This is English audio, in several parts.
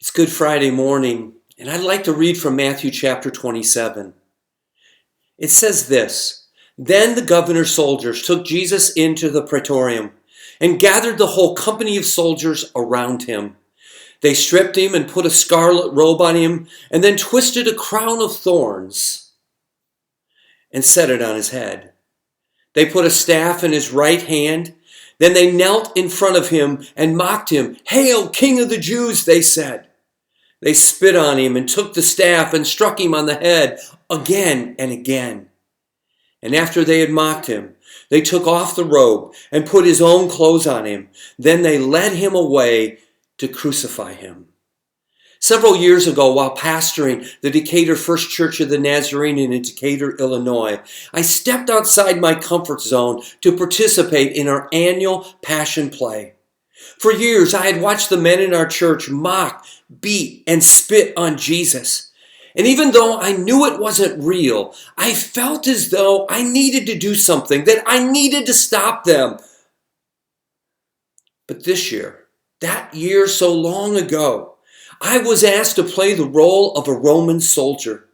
It's Good Friday morning, and I'd like to read from Matthew chapter 27. It says this: Then the governor's soldiers took Jesus into the praetorium and gathered the whole company of soldiers around him. They stripped him and put a scarlet robe on him, and then twisted a crown of thorns and set it on his head. They put a staff in his right hand. Then they knelt in front of him and mocked him. "Hail, King of the Jews," they said. They spit on him and took the staff and struck him on the head again and again. And after they had mocked him, they took off the robe and put his own clothes on him. Then they led him away to crucify him. Several years ago, while pastoring the Decatur First Church of the Nazarene in Decatur, Illinois, I stepped outside my comfort zone to participate in our annual Passion Play. For years, I had watched the men in our church mock, beat, and spit on Jesus. And even though I knew it wasn't real, I felt as though I needed to do something, that I needed to stop them. But this year, that year so long ago, I was asked to play the role of a Roman soldier.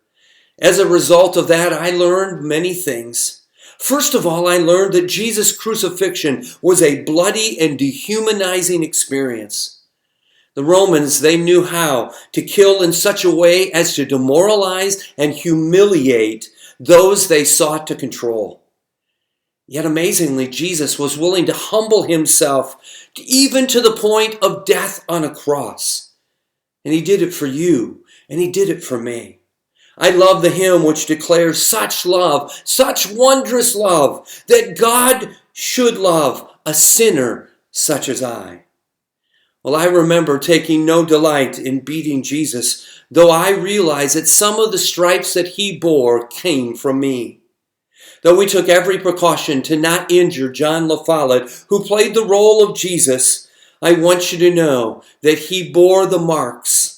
As a result of that, I learned many things. First of all, I learned that Jesus' crucifixion was a bloody and dehumanizing experience. The Romans, they knew how to kill in such a way as to demoralize and humiliate those they sought to control. Yet amazingly, Jesus was willing to humble himself even to the point of death on a cross. And he did it for you, and he did it for me. I love the hymn which declares such love, such wondrous love, that God should love a sinner such as I. Well, I remember taking no delight in beating Jesus, though I realize that some of the stripes that he bore came from me. Though we took every precaution to not injure John La Follette, who played the role of Jesus, I want you to know that he bore the marks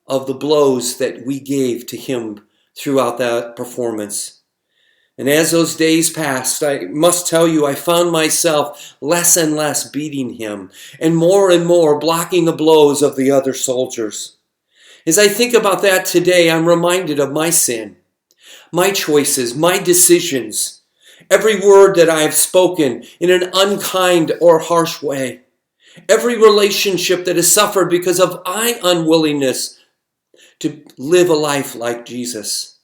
of the blows that we gave to him throughout that performance. And as those days passed, I must tell you, I found myself less and less beating him and more blocking the blows of the other soldiers. As I think about that today, I'm reminded of my sin, my choices, my decisions, every word that I have spoken in an unkind or harsh way. Every relationship that has suffered because of my unwillingness to live a life like Jesus.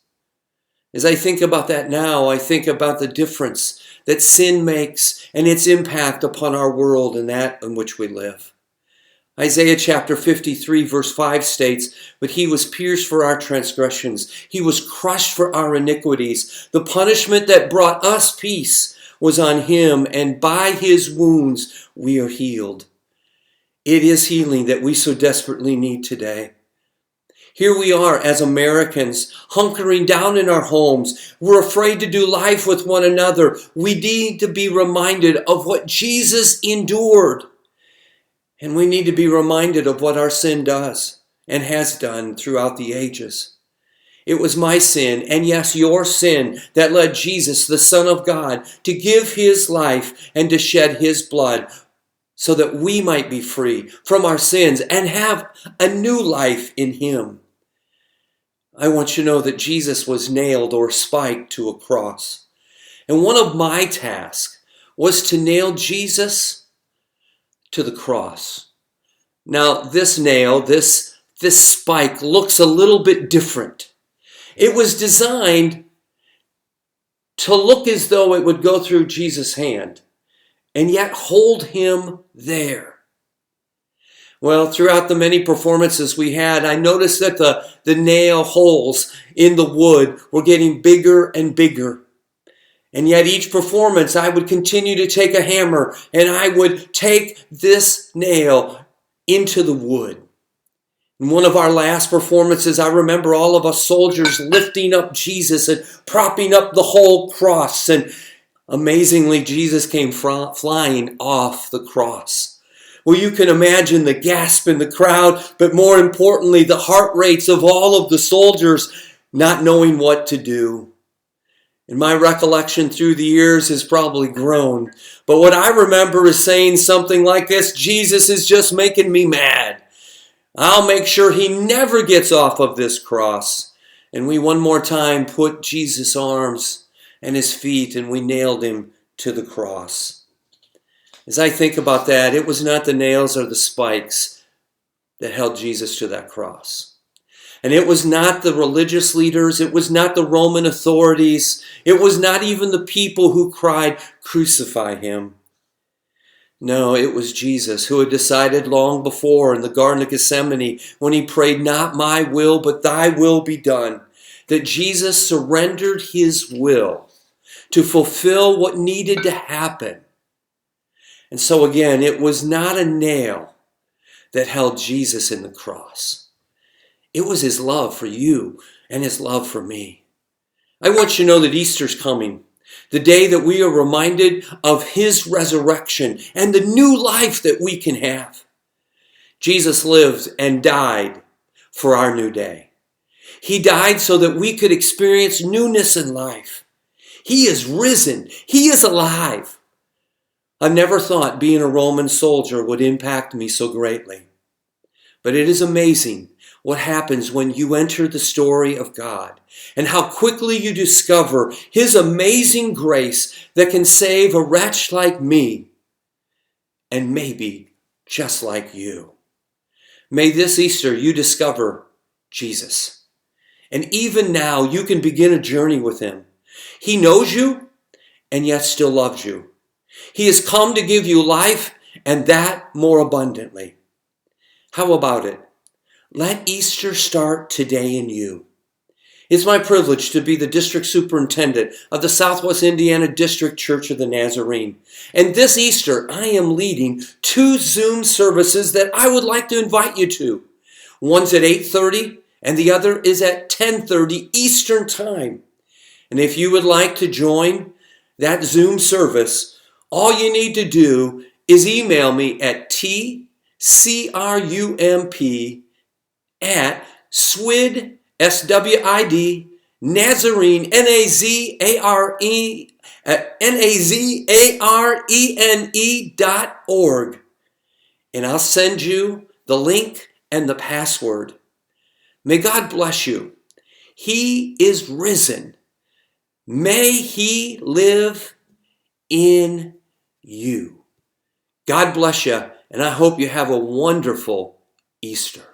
As I think about that now, I think about the difference that sin makes and its impact upon our world and that in which we live. Isaiah chapter 53 verse 5 states, "But he was pierced for our transgressions. He was crushed for our iniquities. The punishment that brought us peace was on him, and by his wounds we are healed." It is healing that we so desperately need today. Here we are as Americans, hunkering down in our homes. We're afraid to do life with one another. We need to be reminded of what Jesus endured. And we need to be reminded of what our sin does and has done throughout the ages. It was my sin, and yes, your sin, that led Jesus, the Son of God, to give his life and to shed his blood, so that we might be free from our sins and have a new life in him. I want you to know that Jesus was nailed or spiked to a cross. And one of my tasks was to nail Jesus to the cross. Now, this nail, this spike looks a little bit different. It was designed to look as though it would go through Jesus' hand and yet hold him there. Well, throughout the many performances we had, I noticed that the nail holes in the wood were getting bigger and bigger. And yet each performance, I would continue to take a hammer and I would take this nail into the wood. In one of our last performances, I remember all of us soldiers lifting up Jesus and propping up the whole cross, and amazingly, Jesus came flying off the cross. Well, you can imagine the gasp in the crowd, but more importantly, the heart rates of all of the soldiers not knowing what to do. And my recollection through the years has probably grown. But what I remember is saying something like this: Jesus is just making me mad. I'll make sure he never gets off of this cross. And we one more time put Jesus' arms and his feet and we nailed him to the cross. As I think about that, it was not the nails or the spikes that held Jesus to that cross. And it was not the religious leaders, it was not the Roman authorities, it was not even the people who cried, "Crucify him." No, it was Jesus who had decided long before in the Garden of Gethsemane when he prayed, "Not my will, but thy will be done," that Jesus surrendered his will to fulfill what needed to happen. And so again, it was not a nail that held Jesus in the cross. It was his love for you and his love for me. I want you to know that Easter's coming. The day that we are reminded of his resurrection and the new life that we can have. Jesus lived and died for our new day. He died so that we could experience newness in life. He is risen. He is alive. I never thought being a Roman soldier would impact me so greatly. But it is amazing what happens when you enter the story of God and how quickly you discover his amazing grace that can save a wretch like me and maybe just like you. May this Easter you discover Jesus. And even now you can begin a journey with him. He knows you and yet still loves you. He has come to give you life and that more abundantly. How about it? Let Easter start today in you. It's my privilege to be the district superintendent of the Southwest Indiana District Church of the Nazarene. And this Easter, I am leading 2 Zoom services that I would like to invite you to. One's at 8:30 and the other is at 10:30 Eastern Time. And if you would like to join that Zoom service, all you need to do is email me at tcrump@swid, SWID, Nazarene, NAZARENE.org. And I'll send you the link and the password. May God bless you. He is risen. May he live in you. God bless you, and I hope you have a wonderful Easter.